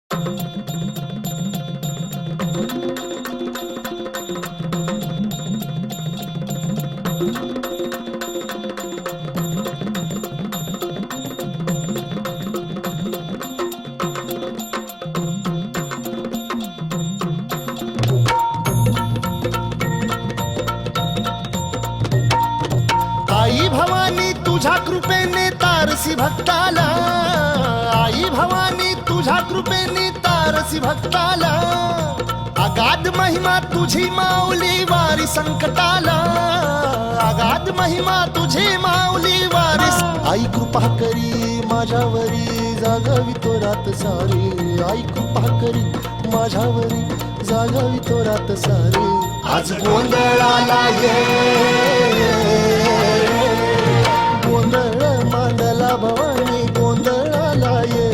आई भवानी तुझ्या कृपेने तारसी भक्ताला, आई भवानी तुझ्या कृपेने तारसी भक्ताला, अगाध महिमा तुझी माऊली वारी संकटाला, अगाध महिमा तुझी माऊली वारी। आई कृपा करी माझ्यावरी जागावी तो रात सारी, आई कृपा करी माझ्यावरी जागावी तो रात सारी। आज गोंधळाला ये, गोंधळ मांडला भवानी गोंधळाला ये,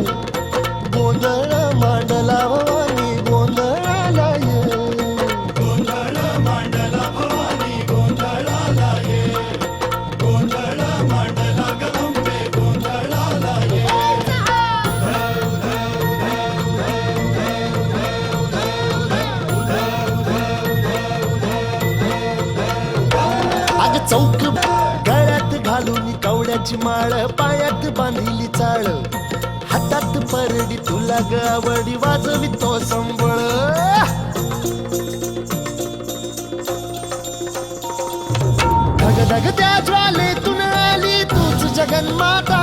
गोंधळ मांडला भवानी गोंधळाला ये, गोंधळ मांडला भवानी गोंधळाला ये, गोंधळ मांडला गंबे गोंधळाला ये। अग चौक गळ्यात घालून कवड्याची माळ, पायात बांधिली चाळ, हातात परडी तुला ग आवडी वाजवी तो संबळ। धग धग त्या ज्वालेतून आली तूच जगन्माता,